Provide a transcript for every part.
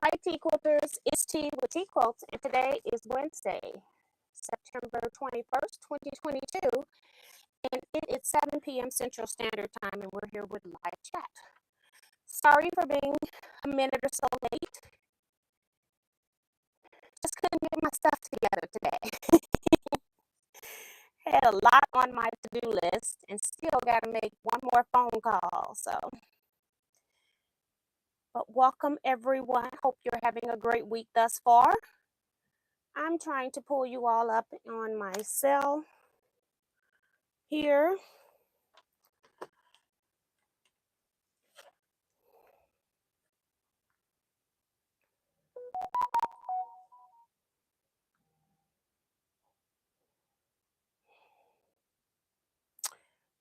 Hi, Teaquilters. It's T with Teaquilts, and today is Wednesday, September 21st, 2022, and it is 7 p.m. Central Standard Time, and we're here with live chat. Sorry for being a minute or so late. Just couldn't get my stuff together today. Had a lot on my to-do list and still got to make one more phone call, But welcome, everyone. Hope you're having a great week thus far. I'm trying to pull you all up on my cell here.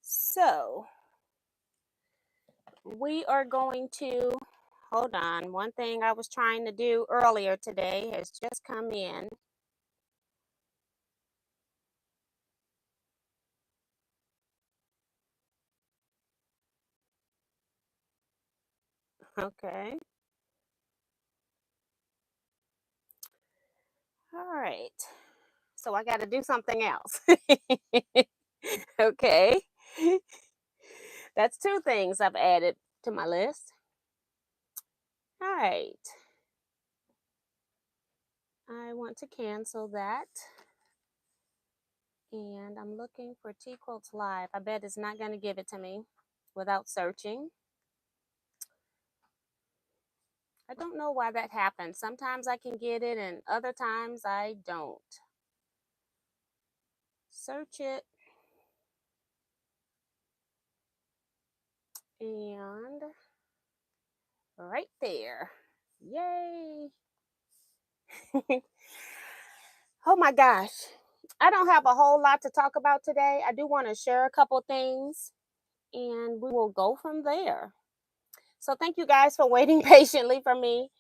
So we are going to, hold on, one thing I was trying to do earlier today has just come in. Okay. All right. So I got to do something else. Okay. That's two things I've added to my list. All right. I want to cancel that. And I'm looking for Teaquilts Live. I bet it's not going to give it to me without searching. I don't know why that happens. Sometimes I can get it and other times I don't. Search it. And right there. Yay. Oh my gosh. I don't have a whole lot to talk about today. I do want to share a couple things and we will go from there. So thank you guys for waiting patiently for me.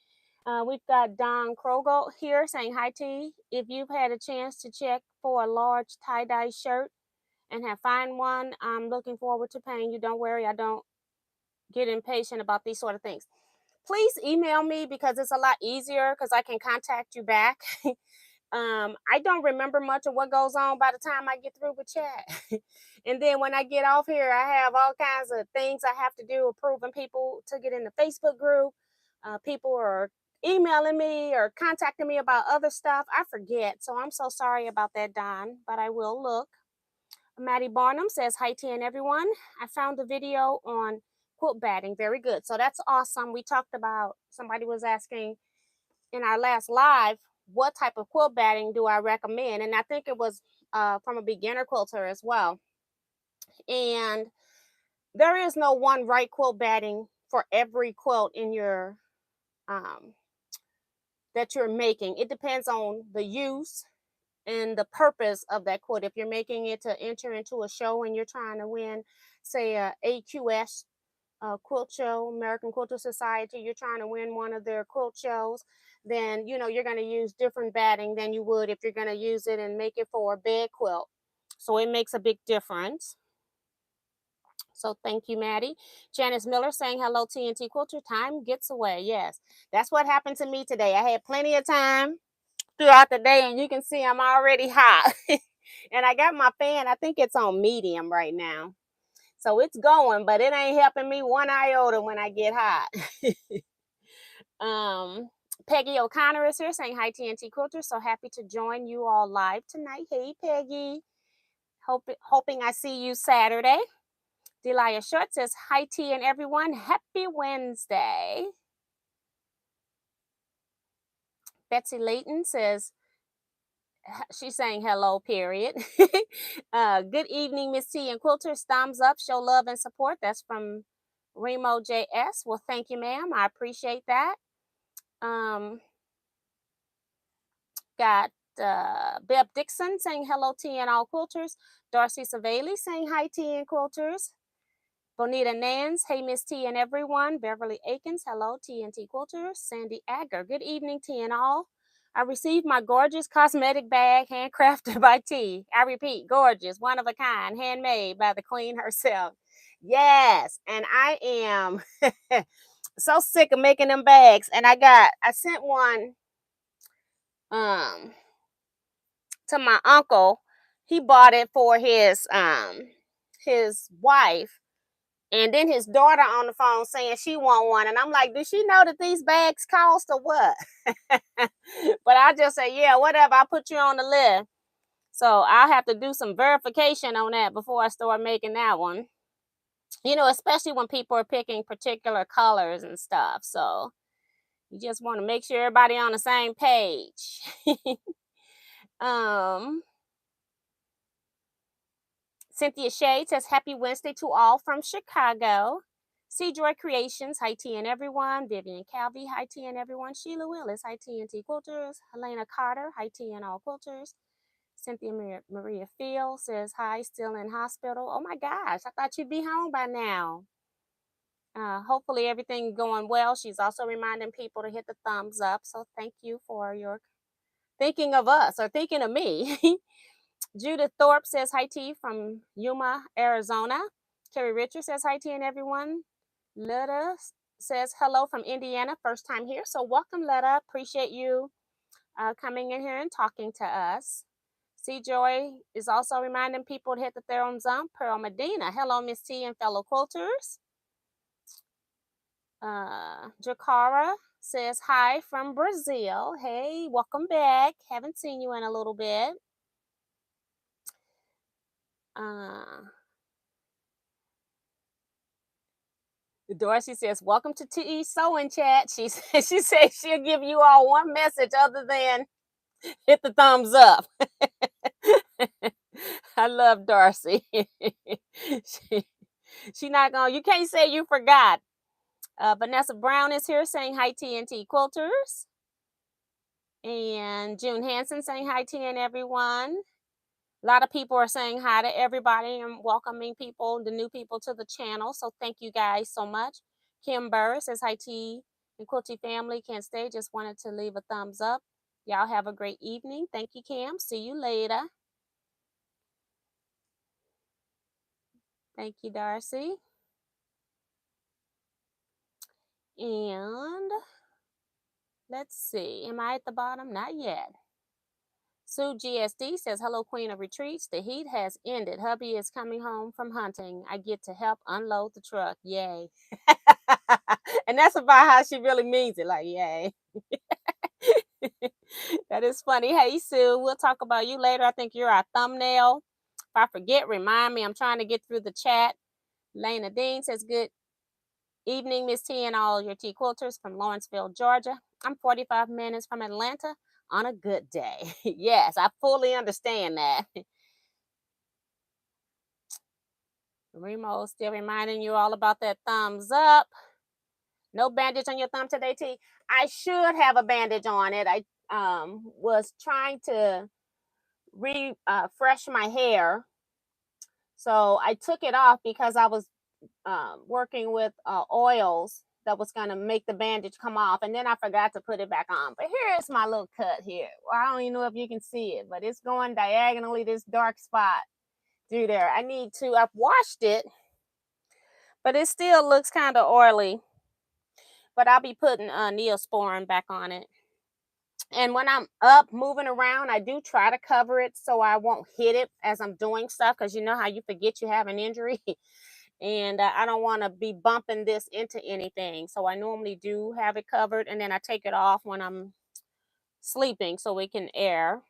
We've got Don Krogel here saying hi T. If you've had a chance to check for a large tie-dye shirt and have found one, I'm looking forward to paying you. Don't worry, I don't get impatient about these sort of things. Please email me because it's a lot easier because I can contact you back. I don't remember much of what goes on by the time I get through with chat. And then when I get off here, I have all kinds of things I have to do, approving people to get in the Facebook group. People are emailing me or contacting me about other stuff. I forget. So I'm so sorry about that, Don, but I will look. Maddie Barnum says, hi, T and everyone. I found a video on quilt batting. Very good. So that's awesome. We talked about, somebody was asking in our last live, what type of quilt batting do I recommend? And I think it was from a beginner quilter as well. And there is no one right quilt batting for every quilt in your that you're making. It depends on the use and the purpose of that quilt. If you're making it to enter into a show and you're trying to win, say, a AQS quilt show, American Quilter Society, you're trying to win one of their quilt shows, then you're going to use different batting than you would if you're going to use it and make it for a bed quilt. So it makes a big difference. So thank you, Maddie. Janice Miller saying hello, TNT Quilter. Time gets away. Yes, that's what happened to me today. I had plenty of time throughout the day, and you can see I'm already hot. And I got my fan. I think it's on medium right now. So it's going, but it ain't helping me one iota when I get hot. Peggy O'Connor is here saying hi, TNT Quilter. So happy to join you all live tonight. Hey, Peggy. Hoping I see you Saturday. Delia Short says hi, T and everyone. Happy Wednesday. Betsy Layton says, she's saying hello, period. Good evening, Miss T and Quilters. Thumbs up, show love and support. That's from Remo JS. Well, thank you, ma'am. I appreciate that. Got Beb Dixon saying hello, T and all Quilters. Darcy Savali saying hi, T and Quilters. Bonita Nance, hey, Miss T and everyone. Beverly Akins, hello, T and T Quilters. Sandy Agger, good evening, T and all. I received my gorgeous cosmetic bag, handcrafted by T. I repeat, gorgeous, one of a kind, handmade by the queen herself. Yes, and I am So sick of making them bags. And I sent one um to my uncle. He bought it for his wife. And then his daughter on the phone saying she want one. And I'm like, does she know that these bags cost or what? But I just say, yeah, whatever. I'll put you on the list. So I'll have to do some verification on that before I start making that one. Especially when people are picking particular colors and stuff. So you just want to make sure everybody on the same page. um, Cynthia Shade says, Happy Wednesday to all from Chicago. C Joy Creations, hi T and everyone. Vivian Calvi, hi T and everyone. Sheila Willis, hi T and T Quilters. Helena Carter, hi T and all Quilters. Cynthia Maria Field says, hi, still in hospital. Oh my gosh, I thought you'd be home by now. Hopefully everything going well. She's also reminding people to hit the thumbs up. So thank you for your thinking of us or thinking of me. Judith Thorpe says hi T from Yuma, Arizona. Carrie Richards says hi T and everyone. Letta says hello from Indiana, first time here. So welcome, Letta. Appreciate you coming in here and talking to us. C Joy is also reminding people to hit the thumbs up. Pearl Medina, hello, Miss T and fellow quilters. Jakara says hi from Brazil. Hey, welcome back. Haven't seen you in a little bit. Dorsey says, welcome to TE Sewing Chat. She says she'll give you all one message other than hit the thumbs up. I love Darcy. She not gonna, you can't say you forgot. Vanessa Brown is here saying hi TNT Quilters. And June Hansen saying hi to everyone. A lot of people are saying hi to everybody and welcoming people, the new people to the channel. So thank you guys so much. Kim Burr says hi T and Quilty family. Can't stay. Just wanted to leave a thumbs up. Y'all have a great evening. Thank you, Kim. See you later. Thank you, Darcy. And let's see. Am I at the bottom? Not yet. Sue GSD says, hello, Queen of Retreats. The heat has ended. Hubby is coming home from hunting. I get to help unload the truck. Yay. And that's about how she really means it. Like, yay. That is funny. Hey, Sue, we'll talk about you later. I think you're our thumbnail. If I forget, remind me. I'm trying to get through the chat. Lena Dean says, good evening, Miss T and all your T quilters from Lawrenceville, Georgia. I'm 45 minutes from Atlanta on a good day. Yes, I fully understand that. Remo still reminding you all about that thumbs up. No bandage on your thumb today, T. I should have a bandage on it. I was trying to refresh my hair. So I took it off because I was working with oils that was going to make the bandage come off. And then I forgot to put it back on. But here is my little cut here. Well, I don't even know if you can see it, but it's going diagonally, this dark spot through there. I've washed it, but it still looks kind of oily. But I'll be putting Neosporin back on it. And when I'm up moving around, I do try to cover it so I won't hit it as I'm doing stuff, because you know how you forget you have an injury. And I don't want to be bumping this into anything. So I normally do have it covered, and then I take it off when I'm sleeping so it can air.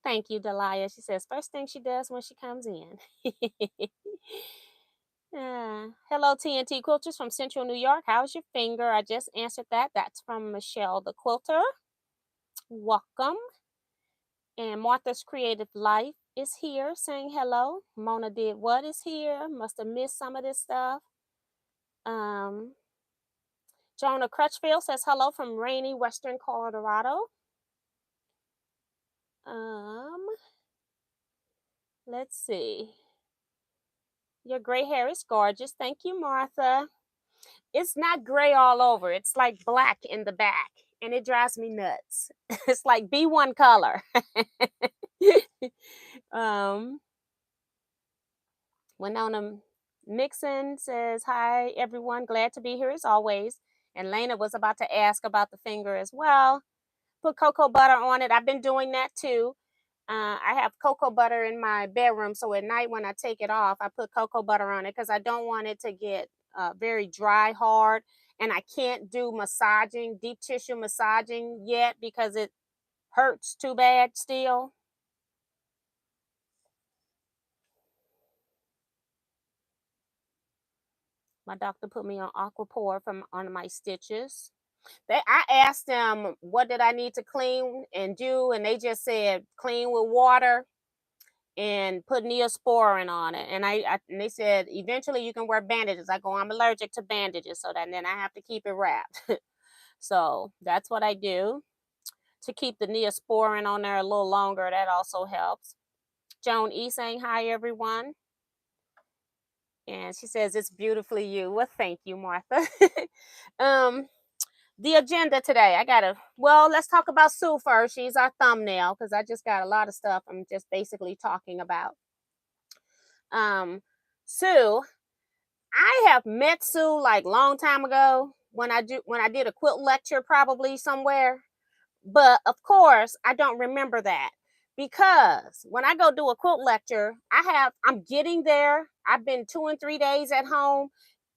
Thank you, Delia. She says, first thing she does when she comes in. Hello, TNT Quilters from Central New York. How's your finger? I just answered that. That's from Michelle the Quilter. Welcome. And Martha's Creative Life is here saying hello. Mona Did What is here. Must have missed some of this stuff. Jonah Crutchfield says hello from rainy Western Colorado. Let's see. Your gray hair is gorgeous. Thank you, Martha. It's not gray all over. It's like black in the back, and it drives me nuts. It's like be one color. Winona Nixon says, hi, everyone. Glad to be here as always. And Lena was about to ask about the finger as well. Put cocoa butter on it. I've been doing that too. I have cocoa butter in my bedroom. So at night when I take it off, I put cocoa butter on it because I don't want it to get very dry, hard. And I can't do massaging, deep tissue massaging yet because it hurts too bad still. My doctor put me on Aquaphor from on my stitches. I asked them what did I need to clean and do, and they just said clean with water and put Neosporin on it. And they said eventually you can wear bandages. I go, I'm allergic to bandages, so then I have to keep it wrapped. So that's what I do to keep the Neosporin on there a little longer. That also helps. Joan E saying hi everyone. And she says it's beautifully you. Well, thank you, Martha. um, the agenda today. Let's talk about Sue first. She's our thumbnail because I just got a lot of stuff I'm just basically talking about. Sue, I have met Sue like long time ago when I did a quilt lecture probably somewhere. But of course, I don't remember that because when I go do a quilt lecture, I'm getting there. I've been 2 and 3 days at home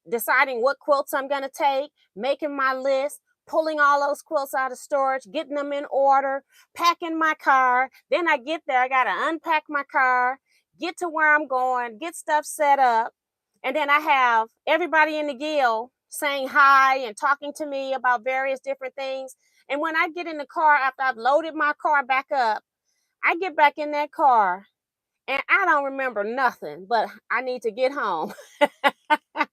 deciding what quilts I'm going to take, making my list, pulling all those quilts out of storage, getting them in order, packing my car. Then I get there, I got to unpack my car, get to where I'm going, get stuff set up. And then I have everybody in the guild saying hi and talking to me about various different things. And when I get in the car after I've loaded my car back up, I get back in that car and I don't remember nothing, but I need to get home. I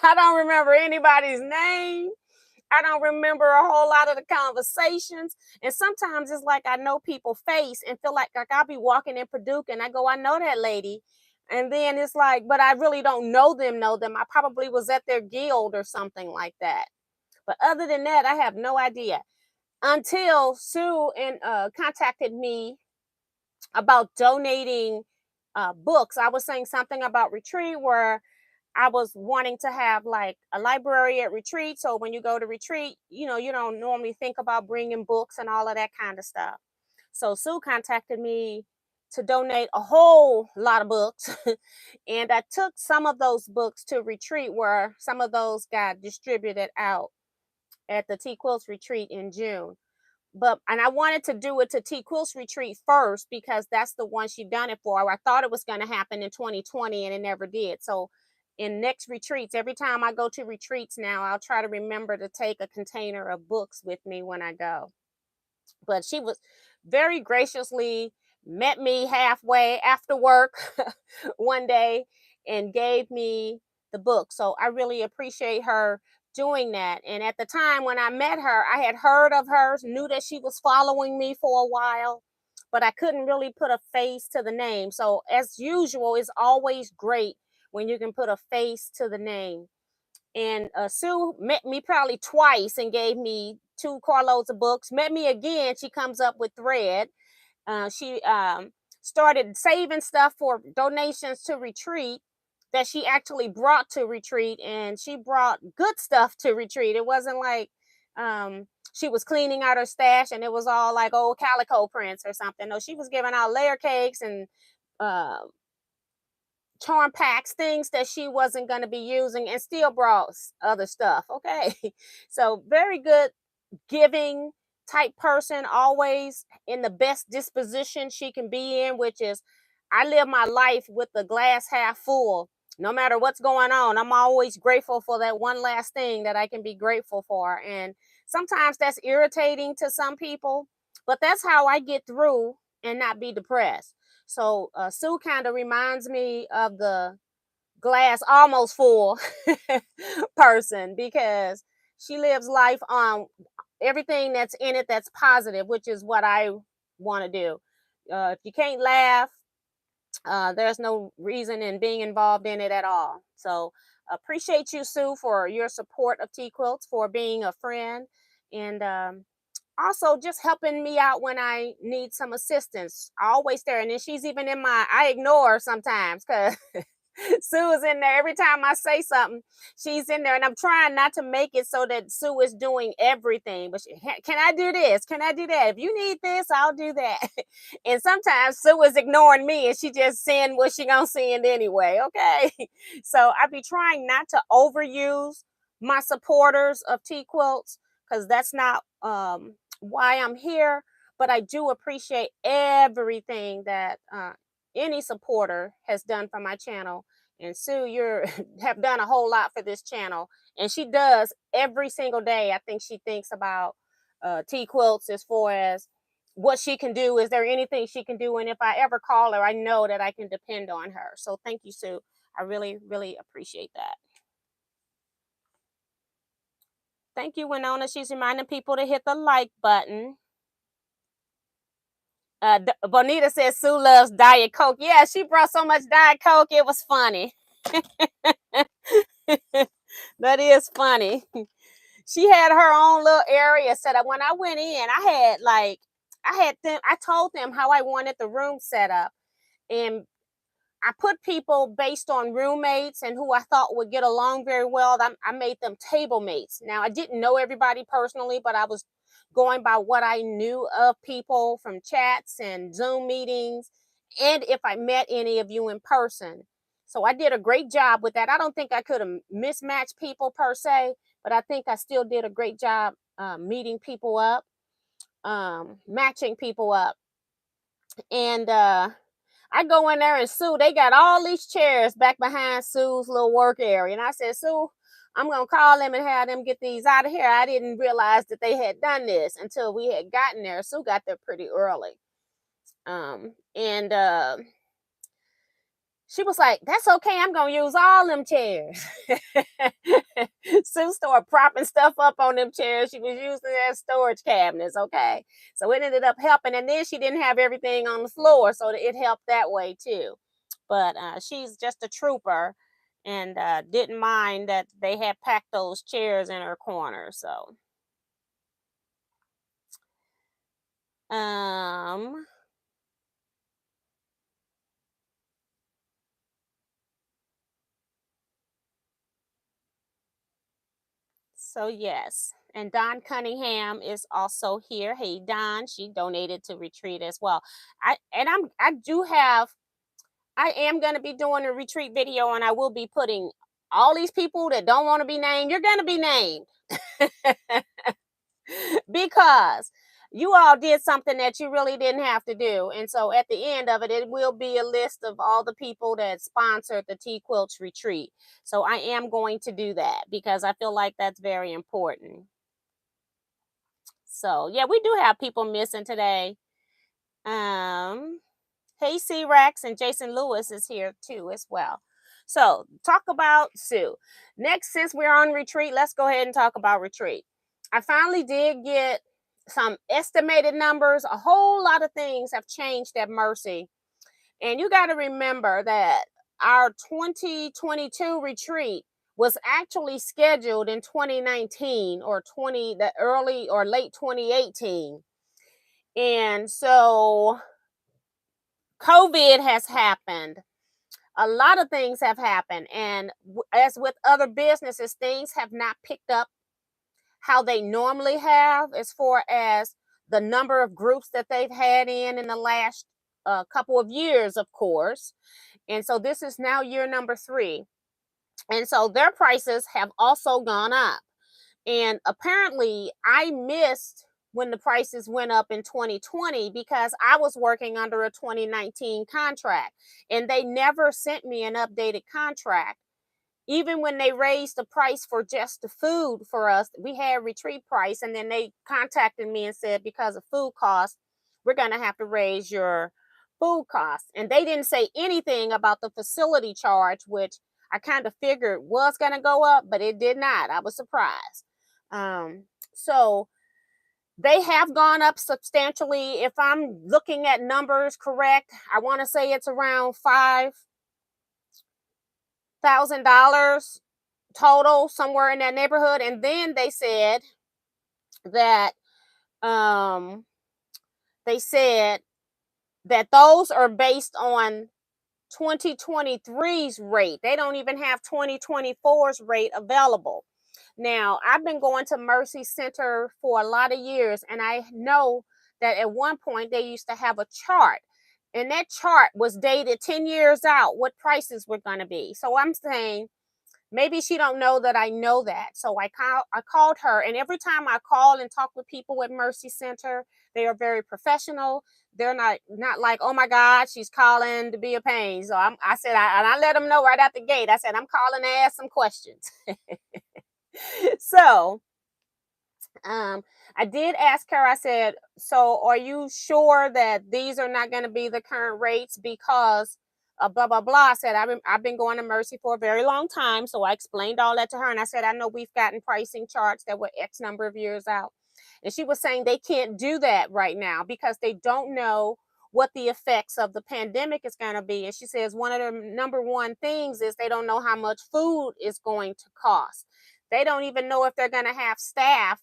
don't remember anybody's name. I don't remember a whole lot of the conversations. And sometimes it's like I know people's face and feel like I'll be walking in Paducah and I go, I know that lady. And then it's like, but I really don't know them. I probably was at their guild or something like that. But other than that, I have no idea. Until Sue contacted me about donating books. I was saying something about retreat where I was wanting to have like a library at retreat. So when you go to retreat, you don't normally think about bringing books and all of that kind of stuff. So Sue contacted me to donate a whole lot of books. And I took some of those books to retreat where some of those got distributed out at the Teaquilts retreat in June. And I wanted to do it to Teaquilts retreat first because that's the one she done it for. I thought it was going to happen in 2020 and it never did. So in next retreats, every time I go to retreats now, I'll try to remember to take a container of books with me when I go. But she was very graciously met me halfway after work one day and gave me the book. So I really appreciate her doing that. And at the time when I met her, I had heard of her, knew that she was following me for a while, but I couldn't really put a face to the name. So as usual, it's always great when you can put a face to the name. And Sue met me probably twice and gave me 2 carloads of books. Met me again. She comes up with thread. She started saving stuff for donations to retreat that she actually brought to retreat, and she brought good stuff to retreat. It wasn't like she was cleaning out her stash and it was all like old calico prints or something. No, she was giving out layer cakes and uh, charm packs, things that she wasn't going to be using, and still brought other stuff. Okay. So very good giving type person, always in the best disposition she can be in, which is I live my life with the glass half full. No matter what's going on, I'm always grateful for that one last thing that I can be grateful for. And sometimes that's irritating to some people, but that's how I get through and not be depressed. So Sue kind of reminds me of the glass almost full person because she lives life on everything that's in it that's positive, which is what I want to do. If you can't laugh, there's no reason in being involved in it at all. So appreciate you, Sue, for your support of Teaquilts, for being a friend, and also just helping me out when I need some assistance. Always there. And then she's even in I ignore her sometimes because Sue is in there every time I say something. She's in there, and I'm trying not to make it so that Sue is doing everything. But can I do this? Can I do that? If you need this, I'll do that. And sometimes Sue is ignoring me, and she just saying what she gonna send anyway. Okay, so I be trying not to overuse my supporters of Teaquilts because that's not why I'm here. But I do appreciate everything that any supporter has done for my channel. And Sue, you have done a whole lot for this channel, and she does every single day. I think she thinks about Teaquilts as far as what she can do. Is there anything she can do? And if I ever call her, I know that I can depend on her. So thank you, Sue. I really, really appreciate that. Thank you, Winona. She's reminding people to hit the like button. Bonita says Sue loves Diet Coke. Yeah, she brought so much Diet Coke, it was funny. That is funny. She had her own little area set up. When I went in, I told them how I wanted the room set up. And I put people based on roommates and who I thought would get along very well. I made them table mates. Now, I didn't know everybody personally, but I was going by what I knew of people from chats and Zoom meetings, and if I met any of you in person. So I did a great job with that. I don't think I could have mismatched people per se, but I think I still did a great job meeting people up, matching people up. And I go in there, and Sue, they got all these chairs back behind Sue's little work area. And I said, Sue, I'm going to call them and have them get these out of here. I didn't realize that they had done this until we had gotten there. Sue got there pretty early. And she was like, that's okay. I'm going to use all them chairs. Sue started propping stuff up on them chairs. She was using it as storage cabinets. Okay. So it ended up helping. And then she didn't have everything on the floor. So it helped that way too. But she's just a trooper and didn't mind that they had packed those chairs in her corner. So, So yes, and Don Cunningham is also here. Hey Don, she donated to retreat as well. I am going to be doing a retreat video, and I will be putting all these people that don't want to be named. You're going to be named because you all did something that you really didn't have to do. And so at the end of it, it will be a list of all the people that sponsored the Teaquilts retreat. So I am going to do that because I feel like that's very important. So yeah, we do have people missing today. Hey C-Rex, and Jason Lewis is here too as well. So talk about Sue. Next, since we're on retreat, let's go ahead and talk about retreat. I finally did get some estimated numbers. A whole lot of things have changed at Mercy. And you got to remember that our 2022 retreat was actually scheduled in 2019 or the early or late 2018. And so COVID has happened. A lot of things have happened. And as with other businesses, things have not picked up how they normally have as far as the number of groups that they've had in the last couple of years, of course. And so this is now year number 3. And so their prices have also gone up. And apparently I missed when the prices went up in 2020 because I was working under a 2019 contract, and they never sent me an updated contract. Even when they raised the price for just the food for us, we had retreat price, and then they contacted me and said, because of food costs, we're going to have to raise your food costs. And they didn't say anything about the facility charge, which I kind of figured was going to go up, but it did not. I was surprised. So they have gone up substantially. If I'm looking at numbers correct, I want to say it's around $5,000 total, somewhere in that neighborhood. And then they said that those are based on 2023's rate. They don't even have 2024's rate available. Now, I've been going to Mercy Center for a lot of years, and I know that at one point they used to have a chart, and that chart was dated 10 years out what prices were going to be. So I'm saying maybe she don't know that I know that. So I called her, and every time I call and talk with people at Mercy Center, they are very professional. They're not like, oh my God, she's calling to be a pain. So I said, I let them know right out the gate. I said, I'm calling to ask some questions. So I did ask her, I said, so are you sure that these are not going to be the current rates because blah, blah, blah. I said, I've been going to Mercy for a very long time. So I explained all that to her. And I said, I know we've gotten pricing charts that were X number of years out. And she was saying they can't do that right now because they don't know what the effects of the pandemic is going to be. And she says one of the number one things is they don't know how much food is going to cost. They don't even know if they're going to have staff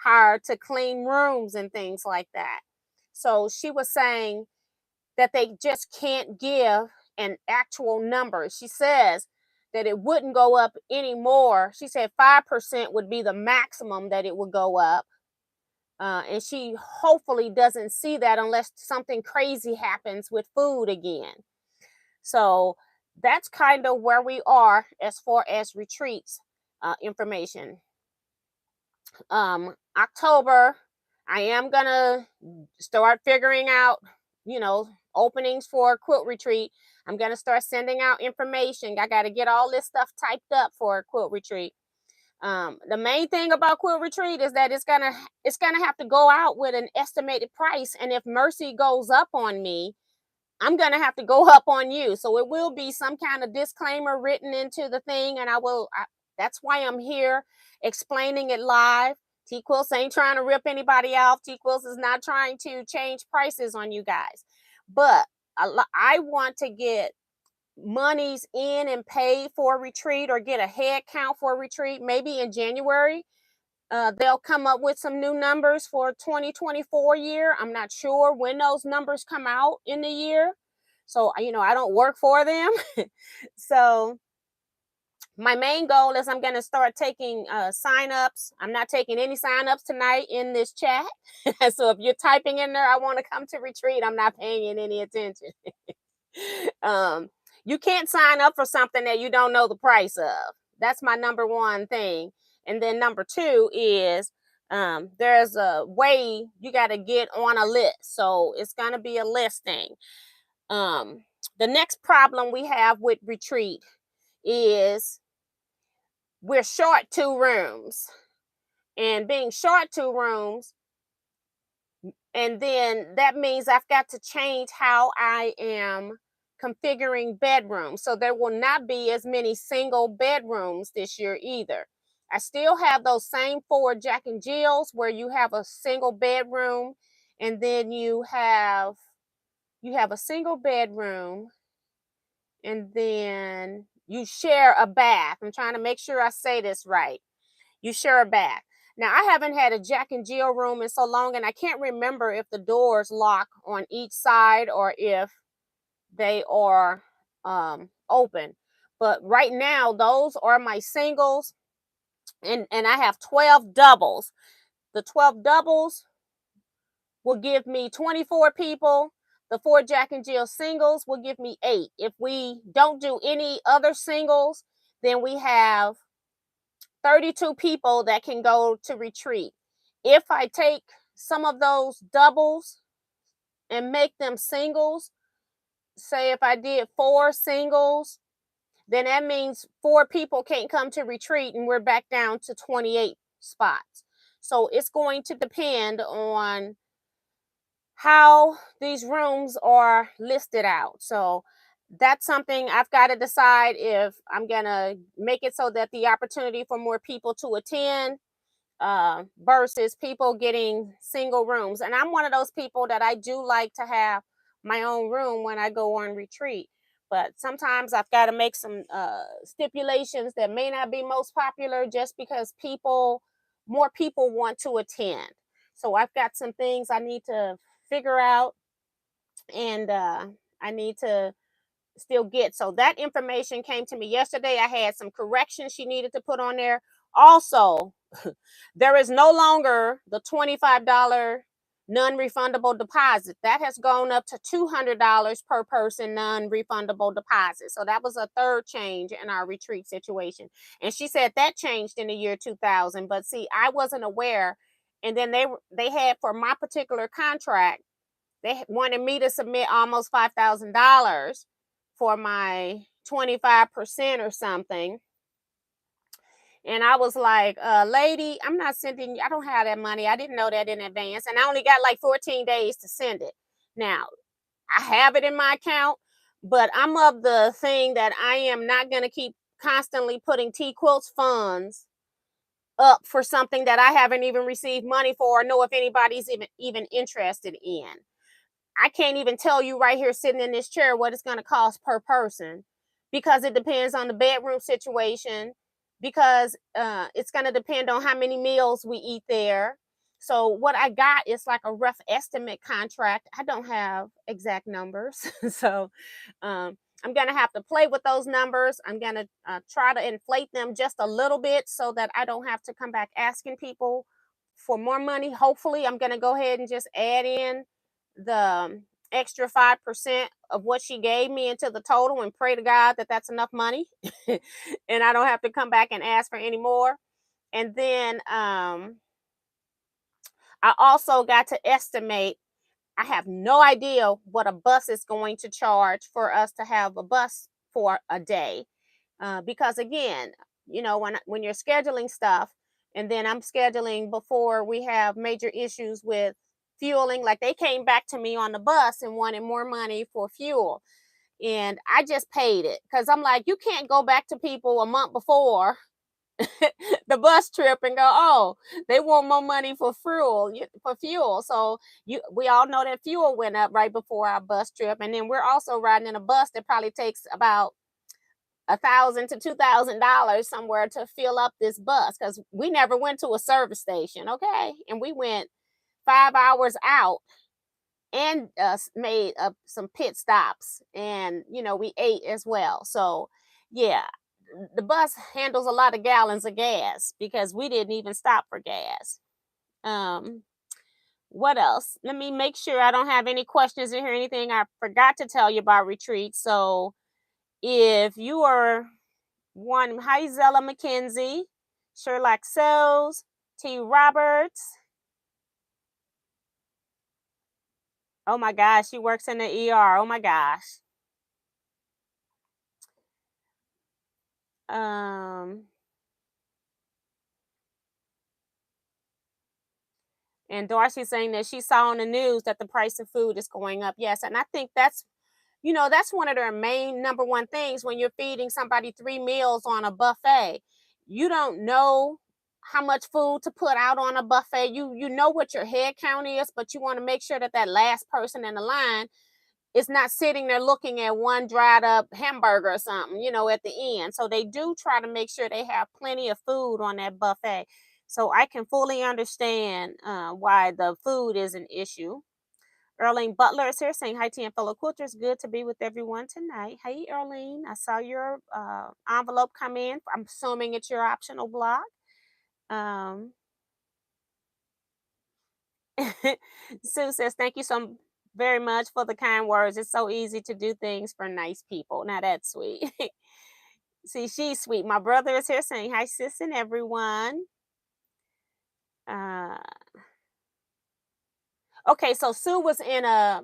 hired to clean rooms and things like that. So she was saying that they just can't give an actual number. She says that it wouldn't go up anymore. She said 5% would be the maximum that it would go up. And she hopefully doesn't see that unless something crazy happens with food again. So that's kind of where we are as far as retreats information. October, I am gonna start figuring out, openings for a quilt retreat. I'm gonna start sending out information. I got to get all this stuff typed up for a quilt retreat. The main thing about quilt retreat is that it's gonna have to go out with an estimated price, and if Mercy goes up on me, I'm gonna have to go up on you. So it will be some kind of disclaimer written into the thing, and that's why I'm here explaining it live. Teaquilts ain't trying to rip anybody off. Teaquilts is not trying to change prices on you guys, but I want to get monies in and pay for a retreat or get a head count for a retreat. Maybe in January, they'll come up with some new numbers for 2024 year. I'm not sure when those numbers come out in the year. So, I don't work for them. So my main goal is I'm going to start taking sign-ups. I'm not taking any sign-ups tonight in this chat. So if you're typing in there, I want to come to retreat, I'm not paying any attention. You can't sign up for something that you don't know the price of. That's my number one thing. And then number two is there's a way you got to get on a list. So it's going to be a listing. The next problem we have with retreat is we're short 2 rooms. And being short 2 rooms, and then that means I've got to change how I am configuring bedrooms. So there will not be as many single bedrooms this year either. I still have those same 4 Jack and Jills where you have a single bedroom, and then you have a single bedroom, and then you share a bath. I'm trying to make sure I say this right. You share a bath. Now, I haven't had a Jack and Jill room in so long, and I can't remember if the doors lock on each side or if they are open. But right now, those are my singles, and I have 12 doubles. The 12 doubles will give me 24 people. The 4 Jack and Jill singles will give me 8. If we don't do any other singles, then we have 32 people that can go to retreat. If I take some of those doubles and make them singles, say if I did 4 singles, then that means 4 people can't come to retreat, and we're back down to 28 spots. So it's going to depend on how these rooms are listed out. So that's something I've got to decide if I'm going to make it so that the opportunity for more people to attend versus people getting single rooms. And I'm one of those people that I do like to have my own room when I go on retreat. But sometimes I've got to make some stipulations that may not be most popular just because more people want to attend. So I've got some things I need to figure out, and I need to still get. So that information came to me yesterday. I had some corrections she needed to put on there. Also, there is no longer the $25 non-refundable deposit. That has gone up to $200 per person non-refundable deposit. So that was a third change in our retreat situation. And she said that changed in the year 2000. But see, I wasn't aware. And then they had, for my particular contract, they wanted me to submit almost $5,000 for my 25% or something. And I was like, lady, I'm not sending, I don't have that money. I didn't know that in advance. And I only got like 14 days to send it. Now, I have it in my account, but I'm of the thing that I am not going to keep constantly putting Teaquilts funds up for something that I haven't even received money for or know if anybody's even interested in. I can't even tell you right here sitting in this chair what it's going to cost per person, because it depends on the bedroom situation, because it's going to depend on how many meals we eat there. So what I got is like a rough estimate contract. I don't have exact numbers. So I'm going to have to play with those numbers. I'm going to try to inflate them just a little bit so that I don't have to come back asking people for more money. Hopefully, I'm going to go ahead and just add in the extra 5% of what she gave me into the total and pray to God that that's enough money and I don't have to come back and ask for any more. And then I also got to estimate. I have no idea what a bus is going to charge for us to have a bus for a day. Because again, when you're scheduling stuff, and then I'm scheduling before we have major issues with fueling, like they came back to me on the bus and wanted more money for fuel. And I just paid it because I'm like, you can't go back to people a month before the bus trip and go, oh, they want more money for fuel. So we all know that fuel went up right before our bus trip, and then we're also riding in a bus that probably takes about $1,000 to $2,000 somewhere to fill up this bus, because we never went to a service station, okay? And we went 5 hours out and made some pit stops, and we ate as well. So yeah, the bus handles a lot of gallons of gas because we didn't even stop for gas. What else? Let me make sure I don't have any questions in here, anything I forgot to tell you about retreat. So if you are one, hi Zella McKenzie, Sherlock Sells, T Roberts. Oh my gosh, she works in the ER. Oh my gosh. And Darcy's saying that she saw on the news that the price of food is going up. Yes, and I think that's one of their main number one things when you're feeding somebody 3 meals on a buffet. You don't know how much food to put out on a buffet. You know what your head count is, but you want to make sure that that last person in the line is not sitting there looking at one dried up hamburger or something, at the end. So they do try to make sure they have plenty of food on that buffet. So I can fully understand why the food is an issue. Earlene Butler is here saying, hi, T and fellow quilters. Good to be with everyone tonight. Hey, Earlene, I saw your envelope come in. I'm assuming it's your optional block. Sue says, thank you so very much for the kind words. It's so easy to do things for nice people. Now that's sweet. See, she's sweet. My brother is here saying, hi, sis, and everyone. Okay, so Sue was in a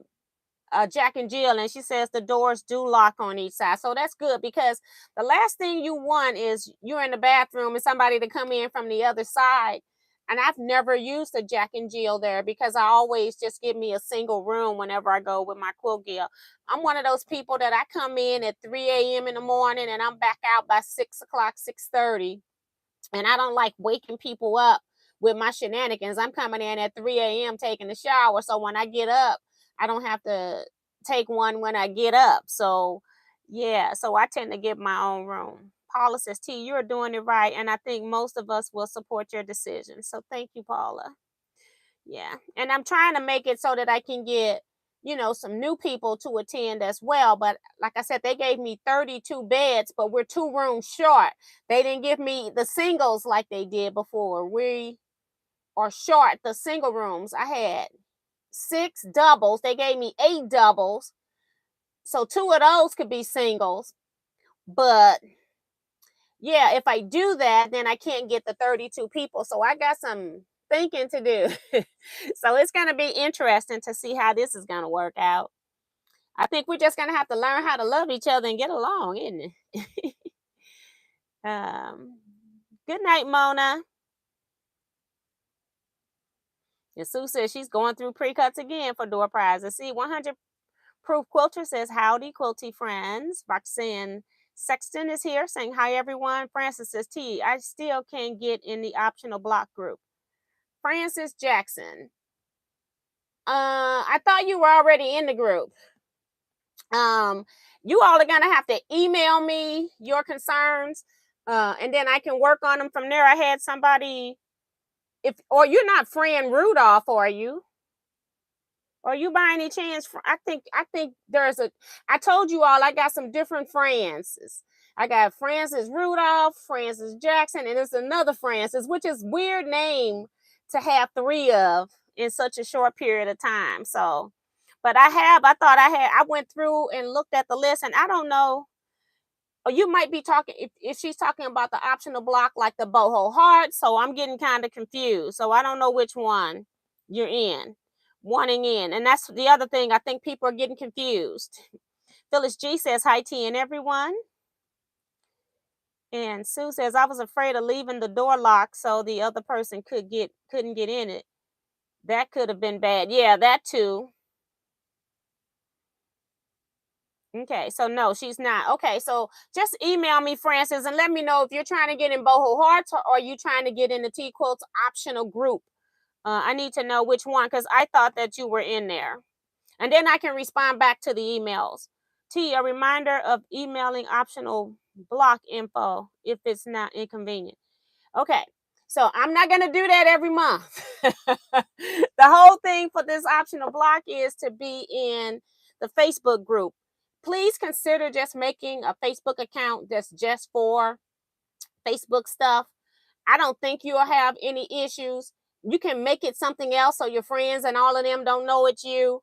Jack and Jill, and she says the doors do lock on each side. So that's good, because the last thing you want is you're in the bathroom and somebody to come in from the other side. And I've never used a Jack and Jill there because I always just give me a single room whenever I go with my quilt gear. I'm one of those people that I come in at 3 a.m. in the morning and I'm back out by 6 o'clock, 6:30. And I don't like waking people up with my shenanigans. I'm coming in at 3 a.m. taking a shower. So when I get up, I don't have to take one when I get up. So yeah, so I tend to get my own room. Paula says, T, you're doing it right. And I think most of us will support your decision. So thank you, Paula. Yeah. And I'm trying to make it so that I can get you know, some new people to attend as well. But like I said, they gave me 32 beds, but we're 2 rooms short. They didn't give me the singles like they did before. We are short the single rooms. I had 6 doubles. They gave me 8 doubles. So 2 of those could be singles. But yeah, if I do that, then I can't get the 32 people. So I got some thinking to do. So it's going to be interesting to see how this is going to work out. I think we're just going to have to learn how to love each other and get along, isn't it? um, Good night, Mona. And Sue says she's going through pre-cuts again for door prizes. See, 100 Proof Quilter says, howdy, quilty friends. Roxanne Sexton is here saying, hi, everyone. Francis says, T, I still can't get in the optional block group. Francis Jackson. I thought you were already in the group. You all are going to have to email me your concerns, and then I can work on them from there. I had somebody, or you're not friend Rudolph, are you? Or you by any chance? I think I told you all I got some different Francis. I got Francis Rudolph, Francis Jackson, and there's another Francis, which is weird name to have 3 of in such a short period of time. So, but I went through and looked at the list, and I don't know. Or you might be talking, if she's talking about the optional block like the boho heart. So I'm getting kind of confused. So I don't know which one you're wanting in. And that's the other thing. I think people are getting confused. Phyllis G says, hi, T and everyone. And Sue says, I was afraid of leaving the door locked so the other person couldn't get in it. That could have been bad. Yeah, that too. Okay, so no, she's not. Okay, so just email me, Francis, and let me know if you're trying to get in boho hearts or you trying to get in the Teaquilts optional group. I need to know which one, because I thought that you were in there. And then I can respond back to the emails. T, a reminder of emailing optional block info if it's not inconvenient. Okay, so I'm not going to do that every month. The whole thing for this optional block is to be in the Facebook group. Please consider just making a Facebook account that's just for Facebook stuff. I don't think you'll have any issues. You can make it something else so your friends and all of them don't know it's you.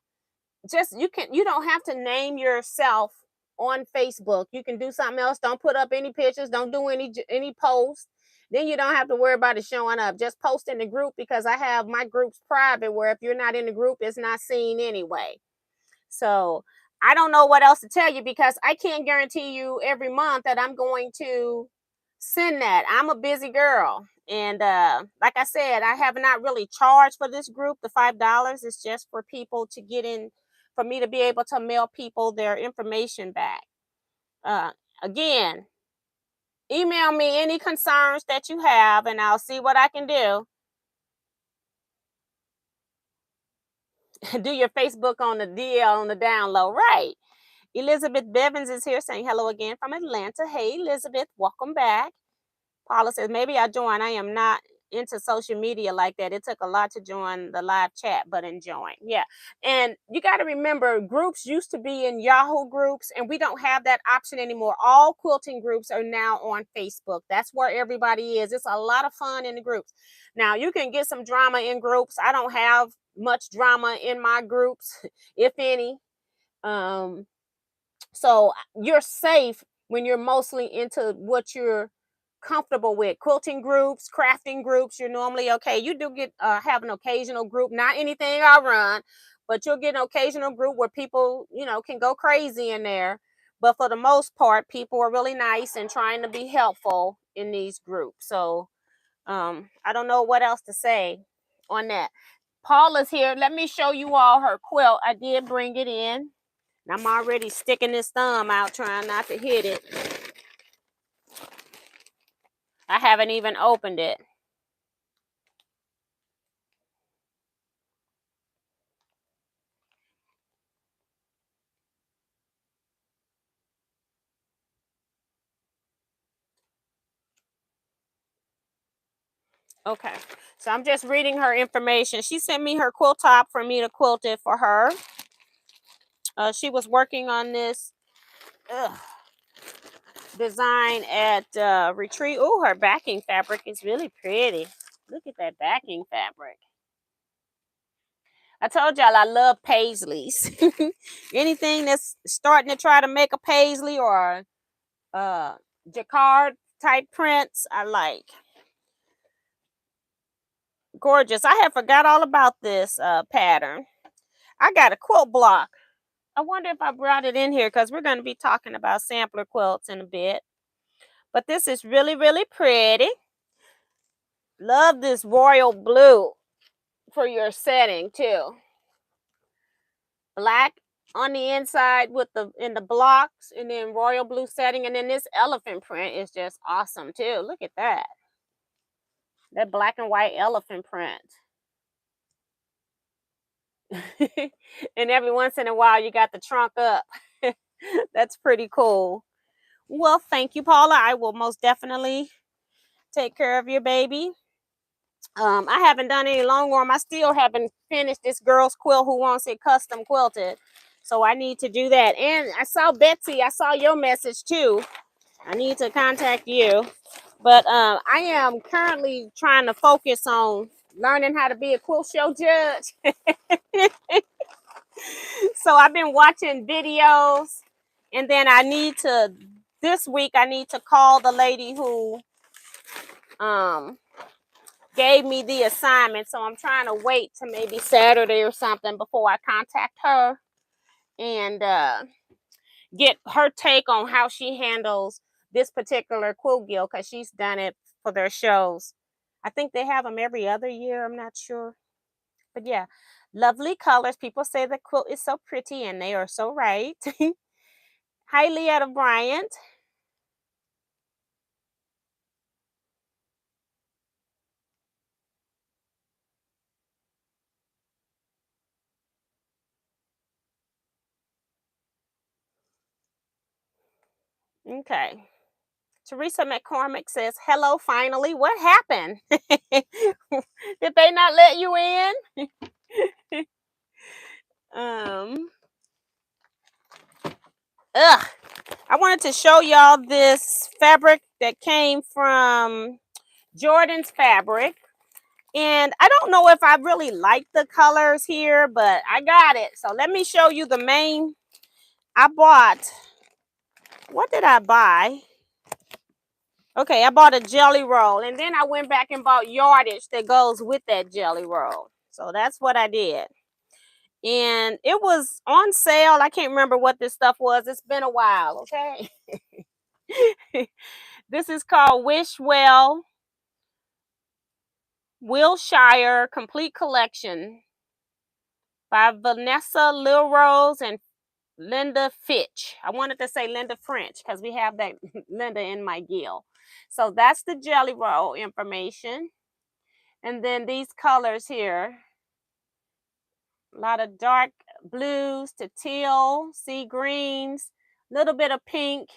You don't have to name yourself on Facebook. You can do something else. Don't put up any pictures. Don't do any posts. Then you don't have to worry about it showing up. Just post in the group, because I have my groups private where if you're not in the group, it's not seen anyway. So I don't know what else to tell you, because I can't guarantee you every month that I'm going to send that. I'm a busy girl. And like I said, I have not really charged for this group. The $5 is just for people to get in, for me to be able to mail people their information back. Again, email me any concerns that you have, and I'll see what I can do. Do your Facebook on the DL on the down low, right? Elizabeth Bevins is here saying hello again from Atlanta. Hey, Elizabeth, welcome back. Paula says, maybe I join. I am not into social media like that. It took a lot to join the live chat, but enjoying. Yeah. And you got to remember, groups used to be in Yahoo groups, and we don't have that option anymore. All quilting groups are now on Facebook. That's where everybody is. It's a lot of fun in the groups. Now, you can get some drama in groups. I don't have much drama in my groups, if any. So you're safe when you're mostly into what you're comfortable with. Quilting groups, crafting groups, you're normally okay. You do get have an occasional group, not anything I run, but you'll get an occasional group where people, can go crazy in there. But for the most part, people are really nice and trying to be helpful in these groups. So I don't know what else to say on that. Paula's here. Let me show you all her quilt. I did bring it in. I'm already sticking this thumb out, trying not to hit it. I haven't even opened it. Okay, so I'm just reading her information. She sent me her quilt top for me to quilt it for her. She was working on this design at retreat. Oh, her backing fabric is really pretty. Look at that backing fabric. I told y'all I love paisleys. Anything that's starting to try to make a paisley or jacquard type prints, I like. Gorgeous. I had forgot all about this pattern. I got a quilt block. I wonder if I brought it in here because we're going to be talking about sampler quilts in a bit. But this is really, really pretty. Love this royal blue for your setting too. Black on the inside with in the blocks, and then royal blue setting, and then this elephant print is just awesome too. Look at that. That black and white elephant print. And every once in a while you got the trunk up. That's pretty cool. Well, thank you, Paula. I will most definitely take care of your baby. I haven't done any long arm. I still haven't finished this girl's quilt who wants it custom quilted. So I need to do that. And I saw Betsy, I saw your message too. I need to contact you. But I am currently trying to focus on learning how to be a quilt show judge. So I've been watching videos, and then this week I need to call the lady who gave me the assignment. So I'm trying to wait to maybe Saturday or something before I contact her and get her take on how she handles this particular quilt guild, because she's done it for their shows. I think they have them every other year. I'm not sure. But yeah, lovely colors. People say the quilt is so pretty, and they are so right. Hi, Leetta Bryant. Okay. Teresa McCormick says, hello, finally. What happened? Did they not let you in? I wanted to show y'all this fabric that came from Jordan's Fabric. And I don't know if I really like the colors here, but I got it. So let me show you the main. I bought, what did I buy? Okay, I bought a jelly roll, and then I went back and bought yardage that goes with that jelly roll. So that's what I did. And it was on sale. I can't remember what this stuff was. It's been a while, okay? This is called Wishwell Wilshire Complete Collection by Vanessa Lil Rose and Linda Fitch. I wanted to say Linda French because we have that Linda in my gill. So that's the jelly roll information. And then these colors here, a lot of dark blues to teal, sea greens, a little bit of pink,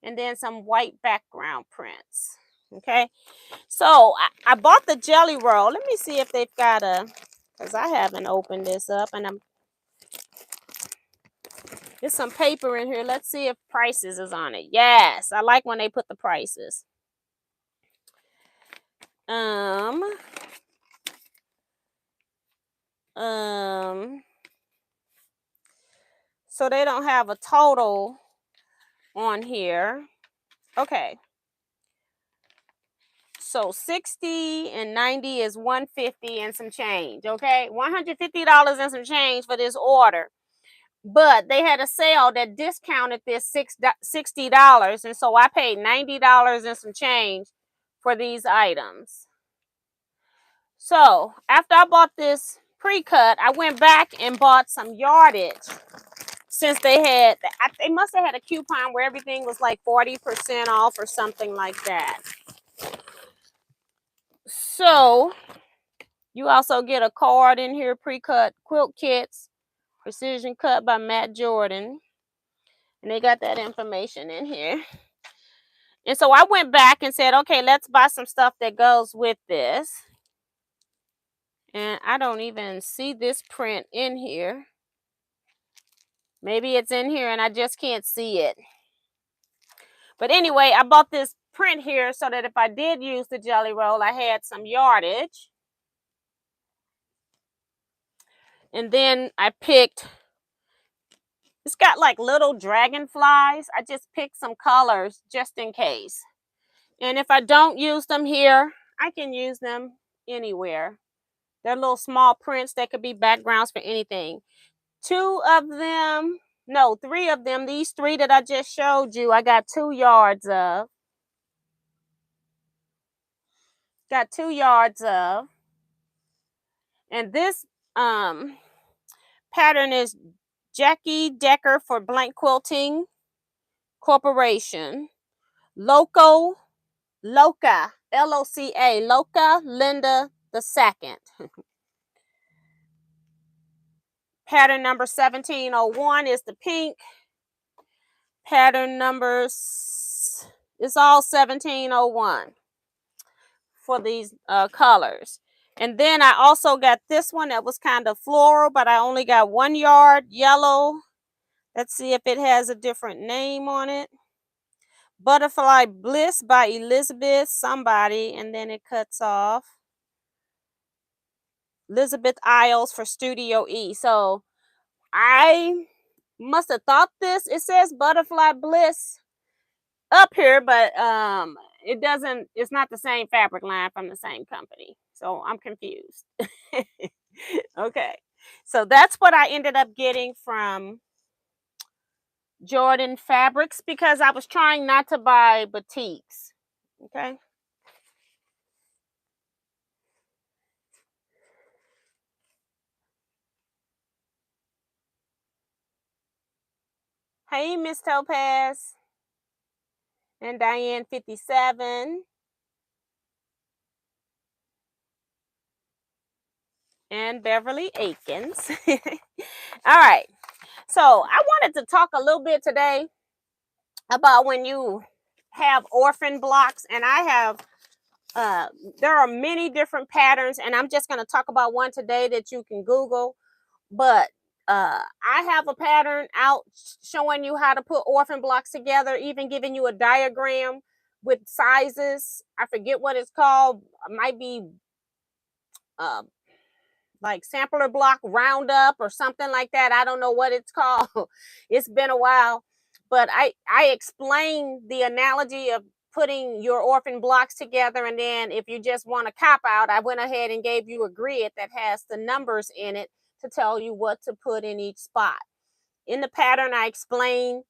and then some white background prints. Okay, so I bought the jelly roll. Let me see if they've got because I haven't opened this up, and there's some paper in here. Let's see if prices is on it. Yes, I like when they put the prices. So they don't have a total on here. Okay. So 60 and 90 is 150 and some change. Okay, $150 and some change for this order. But they had a sale that discounted this $60, and so I paid $90 and some change for these items. So after I bought this pre-cut, I went back and bought some yardage. Since they must have had a coupon where everything was like 40% off or something like that. So you also get a card in here, pre-cut quilt kits, precision cut by Matt Jordan. And they got that information in here. And so I went back and said, okay, let's buy some stuff that goes with this. And I don't even see this print in here. Maybe it's in here and I just can't see it. But anyway, I bought this print here so that if I did use the jelly roll, I had some yardage. And then I picked, it's got like little dragonflies. I just picked some colors just in case. And if I don't use them here, I can use them anywhere. They're little small prints that could be backgrounds for anything. Two of them, no, three of them, these three that I just showed you, I got 2 yards of. Got 2 yards of. And this pattern is Jackie Decker for Blank Quilting Corporation. Loca, L-O-C-A, Loca Linda II. Pattern number 1701 is the pink. Pattern numbers is all 1701 for these colors. And then I also got this one that was kind of floral, but I only got 1 yard, yellow. Let's see if it has a different name on it. Butterfly Bliss by Elizabeth somebody, and then it cuts off. Elizabeth Isles for Studio E. So I must have thought this. It says Butterfly Bliss up here, but it doesn't, it's not the same fabric line from the same company. So I'm confused. Okay. So that's what I ended up getting from Jordan Fabrics because I was trying not to buy boutiques. Okay. Hey, Miss Topaz and Diane 57 and Beverly Aikens. All right. So I wanted to talk a little bit today about when you have orphan blocks, and I have there are many different patterns, and I'm just going to talk about one today that you can Google. But I have a pattern out showing you how to put orphan blocks together, even giving you a diagram with sizes. I forget what it's called. It might be like sampler block roundup or something like that. I don't know what it's called. It's been a while, but I explained the analogy of putting your orphan blocks together, and then if you just want to cop out, I went ahead and gave you a grid that has the numbers in it to tell you what to put in each spot. In the pattern, I explain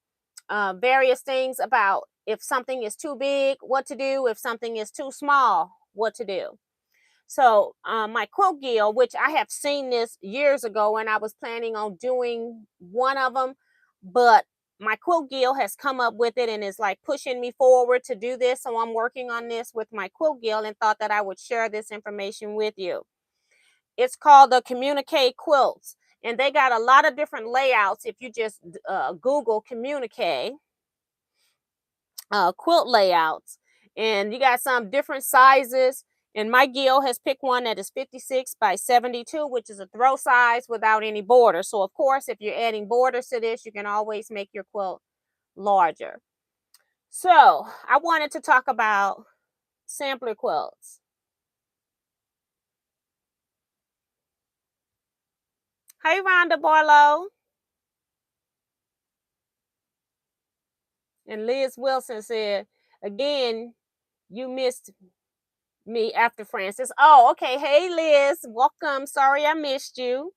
various things about if something is too big, what to do, if something is too small, what to do. So my quilt gill, which I have seen this years ago and I was planning on doing one of them, but my quilt gill has come up with it and is like pushing me forward to do this. So I'm working on this with my quilt gill and thought that I would share this information with you. It's called the Communicate Quilts, and they got a lot of different layouts. If you just Google Communicate quilt layouts, and you got some different sizes. And my gill has picked one that is 56 by 72, which is a throw size without any borders. So of course, if you're adding borders to this, you can always make your quilt larger. So I wanted to talk about sampler quilts. Hey, Rhonda Barlow. And Liz Wilson said, again, you missed me after Francis. Oh, okay. Hey, Liz, welcome. Sorry I missed you.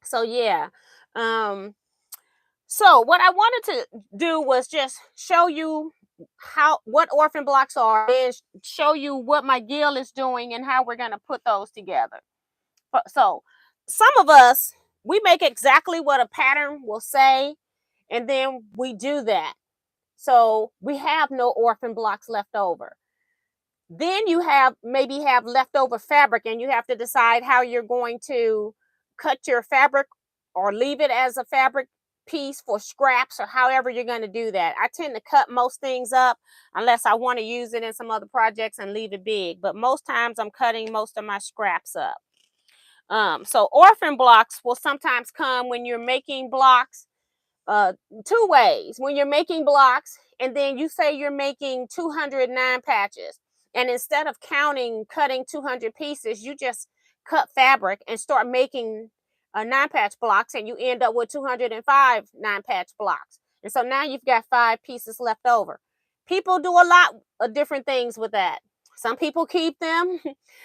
So yeah. So what I wanted to do was just show you what orphan blocks are and show you what my gill is doing and how we're going to put those together. So some of us, we make exactly what a pattern will say, and then we do that. So we have no orphan blocks left over. Then you maybe have leftover fabric, and you have to decide how you're going to cut your fabric or leave it as a fabric piece for scraps, or however you're going to do that. I tend to cut most things up unless I want to use it in some other projects and leave it big. But most times I'm cutting most of my scraps up. So orphan blocks will sometimes come when you're making blocks two ways. When you're making blocks and then you say you're making 209 patches, and instead of cutting 200 pieces, you just cut fabric and start making 9-patch blocks, and you end up with 205 9-patch blocks. And so now you've got 5 pieces left over. People do a lot of different things with that. Some people keep them,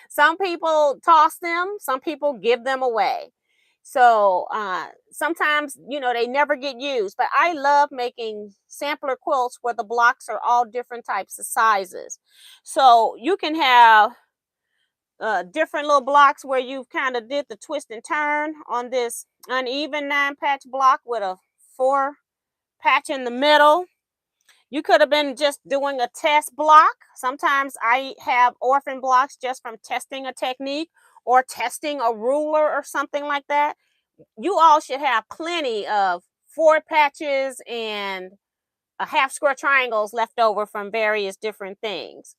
some people toss them, some people give them away. So sometimes, they never get used, but I love making sampler quilts where the blocks are all different types of sizes. So you can have different little blocks where you've kind of did the twist and turn on this uneven 9-patch block with a 4-patch in the middle. You could have been just doing a test block. Sometimes I have orphan blocks just from testing a technique or testing a ruler or something like that. You all should have plenty of 4 patches and a half square triangles left over from various different things.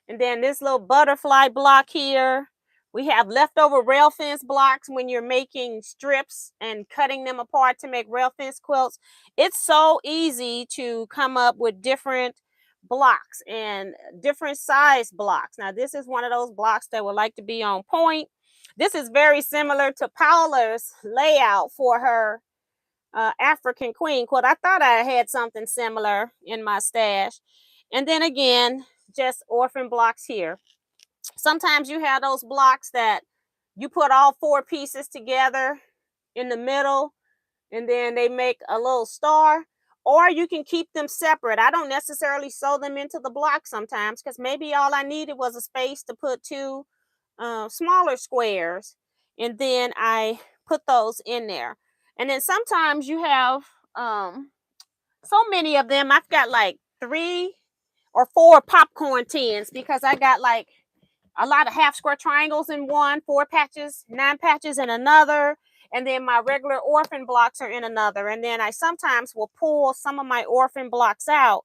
And then this little butterfly block here. We have leftover rail fence blocks when you're making strips and cutting them apart to make rail fence quilts. It's so easy to come up with different blocks and different size blocks. Now, this is one of those blocks that would like to be on point. This is very similar to Paula's layout for her African Queen quilt. I thought I had something similar in my stash. And then again, just orphan blocks here. Sometimes you have those blocks that you put all 4 pieces together in the middle and then they make a little star, or you can keep them separate. I don't necessarily sew them into the block sometimes because maybe all I needed was a space to put 2 smaller squares, and then I put those in there. And then sometimes you have so many of them. I've got like 3 or 4 popcorn tins because I got like a lot of half square triangles in one, 4 patches, 9 patches in another, and then my regular orphan blocks are in another. And then I sometimes will pull some of my orphan blocks out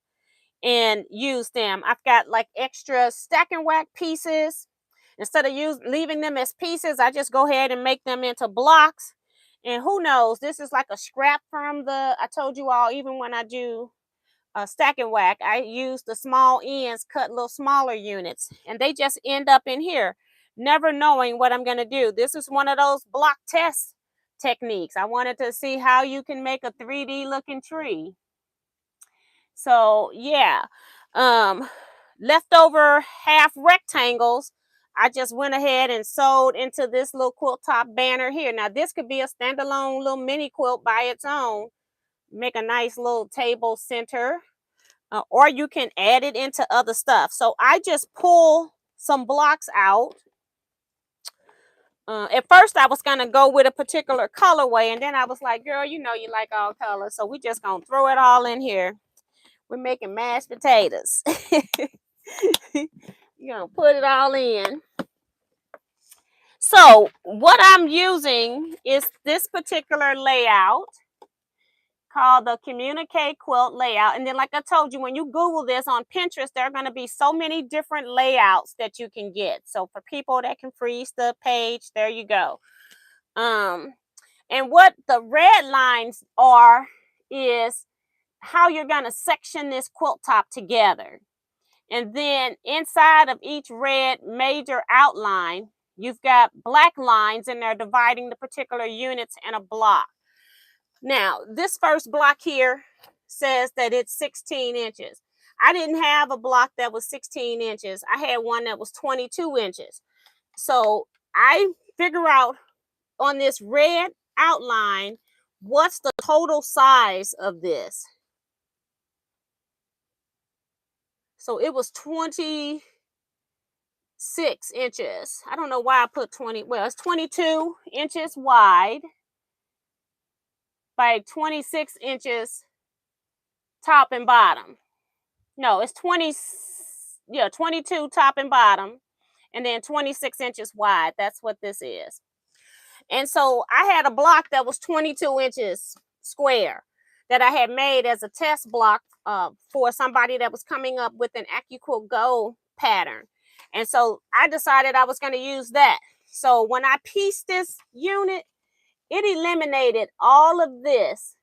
and use them. I've got like extra stack and whack pieces. Instead of leaving them as pieces, I just go ahead and make them into blocks. And who knows, this is like a scrap from I told you all, even when I do stack and whack, I use the small ends, cut little smaller units, and they just end up in here, never knowing what I'm going to do. This is one of those block test techniques. I wanted to see how you can make a 3D looking tree. So yeah, leftover half rectangles, I just went ahead and sewed into this little quilt top banner here. Now this could be a standalone little mini quilt by its own. Make a nice little table center, or you can add it into other stuff. So I just pull some blocks out. At first I was gonna go with a particular colorway, and then I was like, girl, you like all colors, so we just gonna throw it all in here. We're making mashed potatoes. You're gonna put it all in. So what I'm using is this particular layout called the Communicate Quilt layout. And then, like I told you, when you Google this on Pinterest, there are going to be so many different layouts that you can get. So for people that can freeze the page, there you go. And what the red lines are is how you're going to section this quilt top together. And then inside of each red major outline, you've got black lines, and they're dividing the particular units in a block. Now, this first block here says that it's 16 inches. I didn't have a block that was 16 inches. I had one that was 22 inches. So I figure out on this red outline, what's the total size of this? So it was 26 inches. I don't know why I put 20. Well, it's 22 inches wide by 26 inches top and bottom. No, it's 22 top and bottom, and then 26 inches wide. That's what this is. And so I had a block that was 22 inches square that I had made as a test block for somebody that was coming up with an AccuQuilt Go pattern. And so I decided I was going to use that. So when I pieced this unit, it eliminated all of this.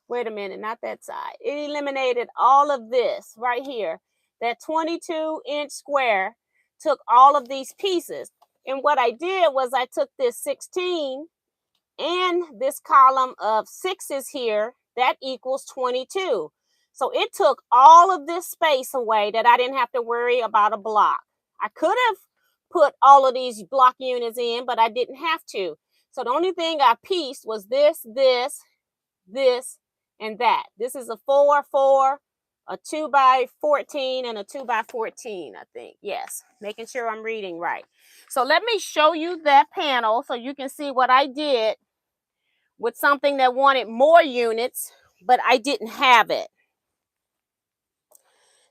Wait a minute, not that side. It eliminated all of this right here. That 22-inch square took all of these pieces. And what I did was I took this 16 and this column of 6s here, that equals 22. So it took all of this space away that I didn't have to worry about a block. I could have put all of these block units in, but I didn't have to. So the only thing I pieced was this, and that. This is a 4x4, a 2x14, and a 2x14, I think. Yes, making sure I'm reading right. So let me show you that panel so you can see what I did with something that wanted more units, but I didn't have it.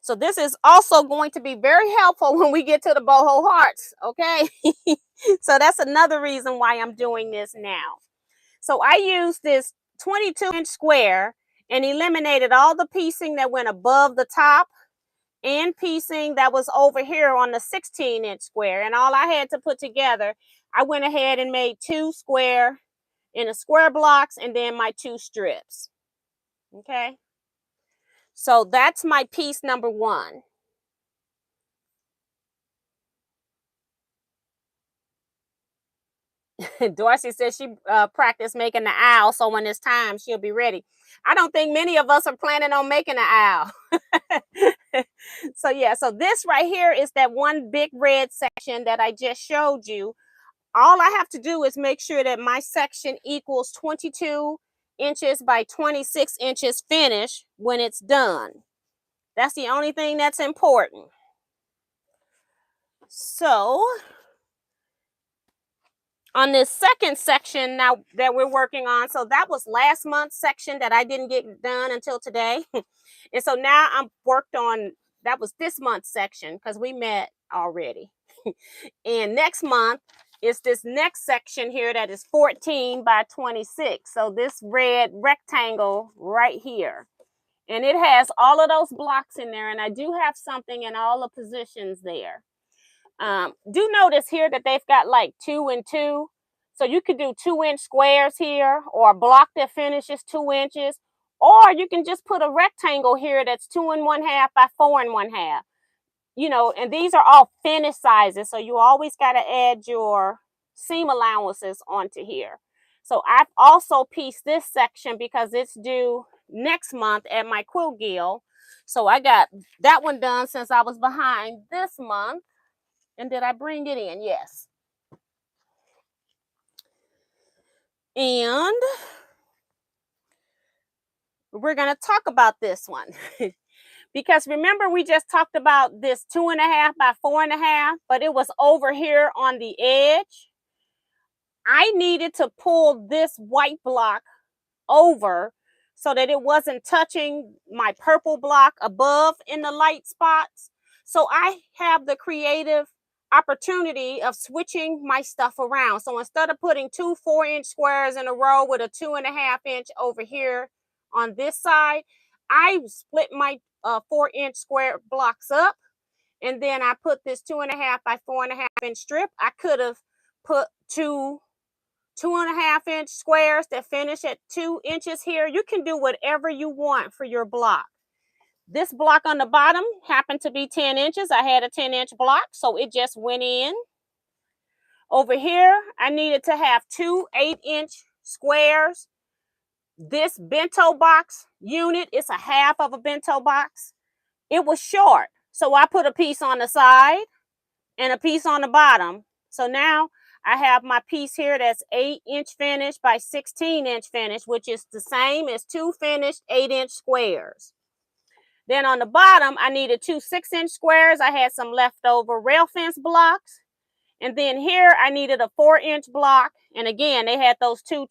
So this is also going to be very helpful when we get to the boho hearts, okay? So that's another reason why I'm doing this now. So I used this 22-inch square and eliminated all the piecing that went above the top and piecing that was over here on the 16-inch square. And all I had to put together, I went ahead and made 2 square in the square blocks and then my 2 strips. Okay. So that's my piece number 1. Dorsey says she practiced making the owl, so when it's time, she'll be ready. I don't think many of us are planning on making an owl. So yeah, so this right here is that one big red section that I just showed you. All I have to do is make sure that my section equals 22 inches by 26 inches finish when it's done. That's the only thing that's important. So on this second section now that we're working on, so that was last month's section that I didn't get done until today. And so now I'm worked on, that was this month's section because we met already. And next month is this next section here that is 14 by 26. So this red rectangle right here. And it has all of those blocks in there. And I do have something in all the positions there. Do notice here that they've got like 2 and 2. So you could do 2-inch squares here, or a block that finishes 2 inches. Or you can just put a rectangle here that's 2 1/2 by 4 1/2. You know, and these are all finished sizes. So you always got to add your seam allowances onto here. So I've also pieced this section because it's due next month at my quilt guild. So I got that one done since I was behind this month. And did I bring it in? Yes. And we're going to talk about this one. Because remember, we just talked about this 2.5 by 4.5, but it was over here on the edge. I needed to pull this white block over so that it wasn't touching my purple block above in the light spots. So I have the creative opportunity of switching my stuff around. So instead of putting 2 4-inch squares in a row with a 2.5-inch over here on this side, I split my 4-inch square blocks up, and then I put this 2.5 by 4.5-inch strip. I could have put 2 2.5-inch squares that finish at 2 inches here. You can do whatever you want for your block. This block on the bottom happened to be 10 inches. I had a 10-inch block, so it just went in. Over here, I needed to have 2 8-inch squares. This bento box unit is a half of a bento box. It was short, so I put a piece on the side and a piece on the bottom. So now I have my piece here that's 8-inch finish by 16-inch finish, which is the same as 2 finished 8-inch squares. Then on the bottom, I needed 2 6-inch squares. I had some leftover rail fence blocks. And then here I needed a 4-inch block. And again, they had those two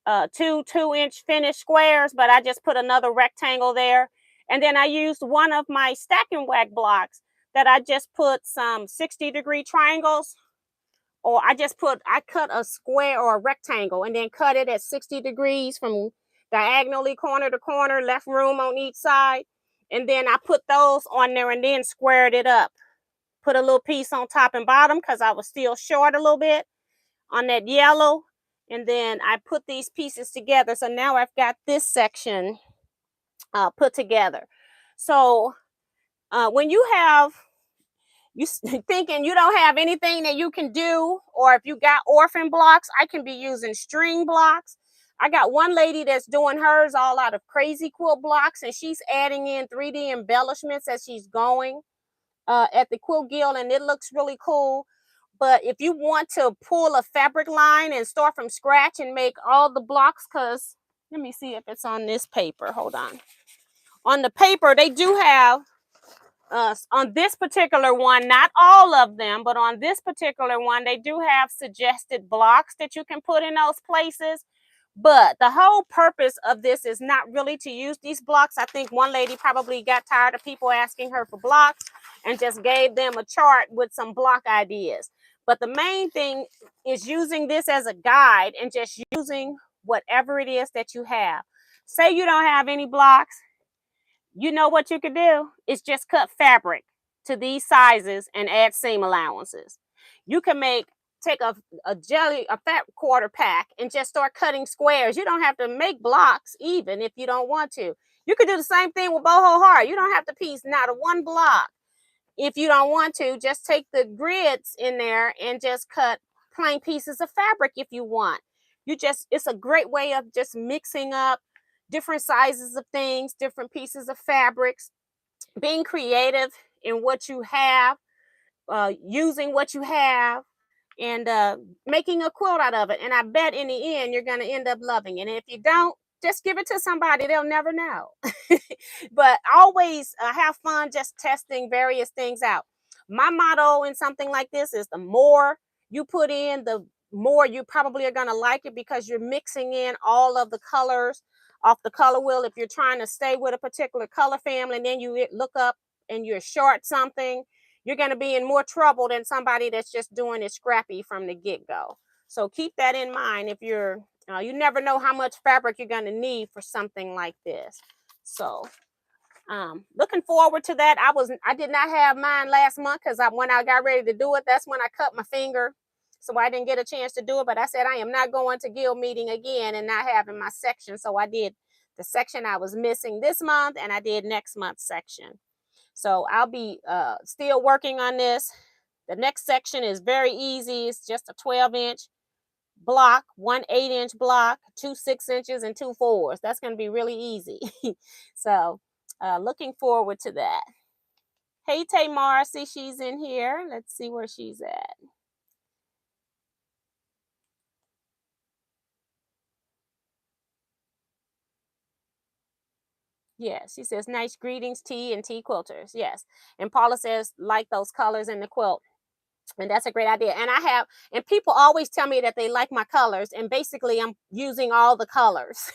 2-inch finished squares, but I just put another rectangle there. And then I used one of my stack and whack blocks that I just put some 60-degree triangles, or I cut a square or a rectangle and then cut it at 60 degrees from diagonally corner to corner, left room on each side. And then I put those on there and then squared it up, put a little piece on top and bottom because I was still short a little bit on that yellow. And then I put these pieces together. So now I've got this section put together. So when you have thinking you don't have anything that you can do, or if you got orphan blocks, I can be using string blocks. I got one lady that's doing hers all out of crazy quilt blocks, and she's adding in 3D embellishments as she's going at the Quilt Guild, and it looks really cool. But if you want to pull a fabric line and start from scratch and make all the blocks, because let me see if it's on this paper. Hold on. On the paper, they do have on this particular one, not all of them, but on this particular one, they do have suggested blocks that you can put in those places. But the whole purpose of this is not really to use these blocks. I think one lady probably got tired of people asking her for blocks and just gave them a chart with some block ideas. But the main thing is using this as a guide and just using whatever it is that you have. Say you don't have any blocks. You know what you could do is just cut fabric to these sizes and add seam allowances. You can take a fat quarter pack and just start cutting squares. You don't have to make blocks even if you don't want to. You could do the same thing with boho heart. You don't have to piece not a one block. If you don't want to, just take the grids in there and just cut plain pieces of fabric if you want. It's a great way of just mixing up different sizes of things, different pieces of fabrics, being creative in what you have, using what you have, and making a quilt out of it. And I bet in the end, you're going to end up loving it. And if you don't, just give it to somebody. They'll never know. But always have fun just testing various things out. My motto in something like this is the more you put in, the more you probably are going to like it, because you're mixing in all of the colors off the color wheel. If you're trying to stay with a particular color family and then you look up and you're short something, you're going to be in more trouble than somebody that's just doing it scrappy from the get-go. So keep that in mind. If you're you never know how much fabric you're going to need for something like this. So looking forward to that. I did not have mine last month because when I got ready to do it, that's when I cut my finger, so I didn't get a chance to do it. But I said I am not going to guild meeting again and not having my section. So I did the section I was missing this month, and I did next month's section. So I'll be still working on this. The next section is very easy. It's just a 12-inch block, one 8-inch block, 2 6-inches, and 2 4s. That's going to be really easy. So looking forward to that. Hey, Tamar, see she's in here. Let's see where she's at. Yes, she says, nice greetings, T and T quilters. Yes. And Paula says, like those colors in the quilt. And that's a great idea. And people always tell me that they like my colors, and basically I'm using all the colors.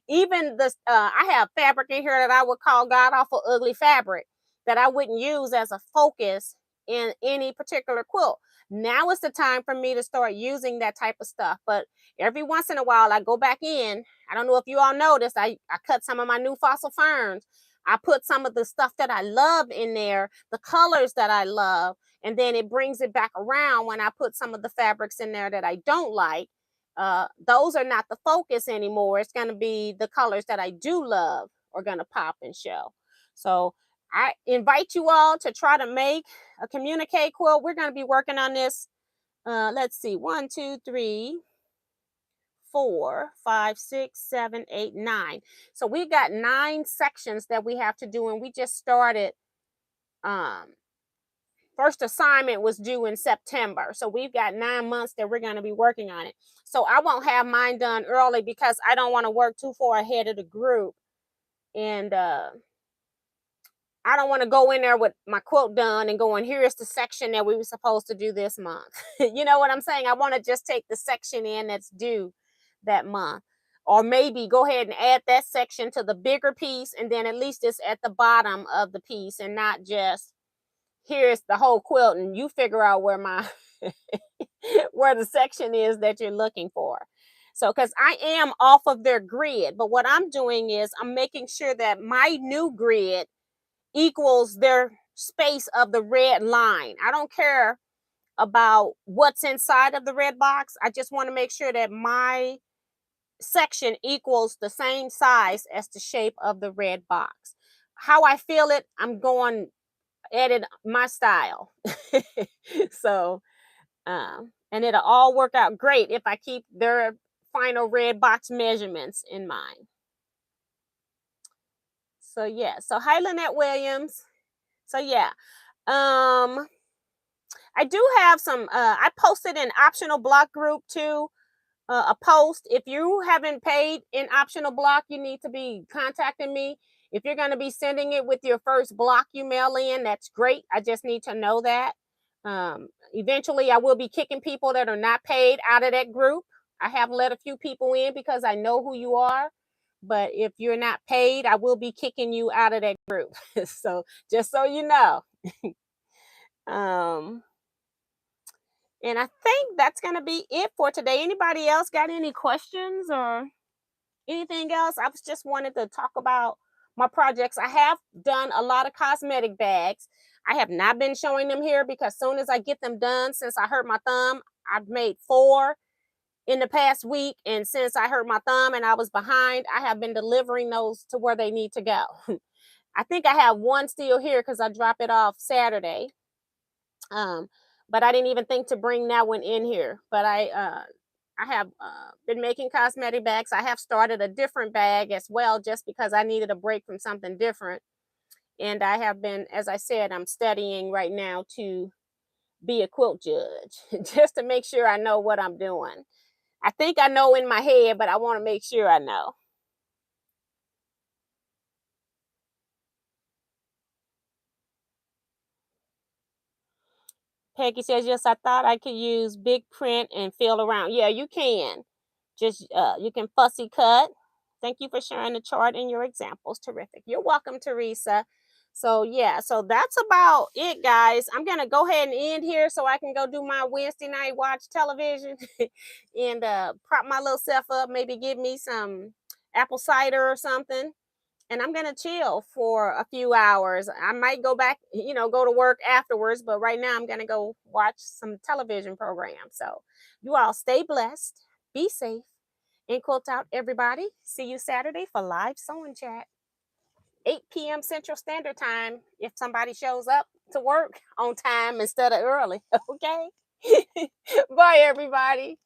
Even I have fabric in here that I would call god awful ugly fabric that I wouldn't use as a focus in any particular quilt. Now is the time for me to start using that type of stuff. But every once in a while I go back in. I don't know if you all noticed, I cut some of my new fossil ferns. I put some of the stuff that I love in there, the colors that I love, and then it brings it back around when I put some of the fabrics in there that I don't like. Those are not the focus anymore. It's going to be the colors that I do love are going to pop and show. So I invite you all to try to make a communique quilt. We're going to be working on this. Let's see, 1, 2, 3, 4, 5, 6, 7, 8, 9. So we got 9 sections that we have to do, and we just started. First assignment was due in September. So we've got 9 months that we're going to be working on it. So I won't have mine done early because I don't want to work too far ahead of the group. And I don't want to go in there with my quilt done and going, here's the section that we were supposed to do this month. You know what I'm saying? I want to just take the section in that's due that month. Or maybe go ahead and add that section to the bigger piece, and then at least it's at the bottom of the piece and not just here's the whole quilt and you figure out where my where the section is that you're looking for. So because I am off of their grid, but what I'm doing is I'm making sure that my new grid equals their space of the red line. I don't care about what's inside of the red box. I just want to make sure that my section equals the same size as the shape of the red box. How I feel it, I'm going edit my style. So, and it'll all work out great if I keep their final red box measurements in mind. So yeah, so hi Lynette Williams. So yeah, I do have some. I posted an optional block group too. A post. If you haven't paid in optional block, you need to be contacting me. If you're going to be sending it with your first block you mail in, that's great. I just need to know that. Eventually, I will be kicking people that are not paid out of that group. I have let a few people in because I know who you are. But if you're not paid, I will be kicking you out of that group. So just so you know. um, and I think that's going to be it for today. Anybody else got any questions or anything else? I was just wanted to talk about my projects. I have done a lot of cosmetic bags. I have not been showing them here because soon as I get them done, since I hurt my thumb, I've made 4 in the past week. And since I hurt my thumb and I was behind, I have been delivering those to where they need to go. I think I have one still here because I drop it off Saturday. But I didn't even think to bring that one in here. But I have been making cosmetic bags. I have started a different bag as well, just because I needed a break from something different. And I have been, as I said, I'm studying right now to be a quilt judge, just to make sure I know what I'm doing. I think I know in my head, but I want to make sure I know. Peggy says, yes, I thought I could use big print and fill around. Yeah, you can. Just you can fussy cut. Thank you for sharing the chart and your examples. Terrific. You're welcome, Teresa. So yeah, so that's about it, guys. I'm gonna go ahead and end here so I can go do my Wednesday night watch television and prop my little self up, maybe give me some apple cider or something. And I'm gonna chill for a few hours. I might go back, go to work afterwards, but right now I'm gonna go watch some television programs. So you all stay blessed, be safe, and quilt out, everybody. See you Saturday for live sewing chat, 8 p.m. Central Standard Time. If somebody shows up to work on time instead of early, okay? Bye, everybody.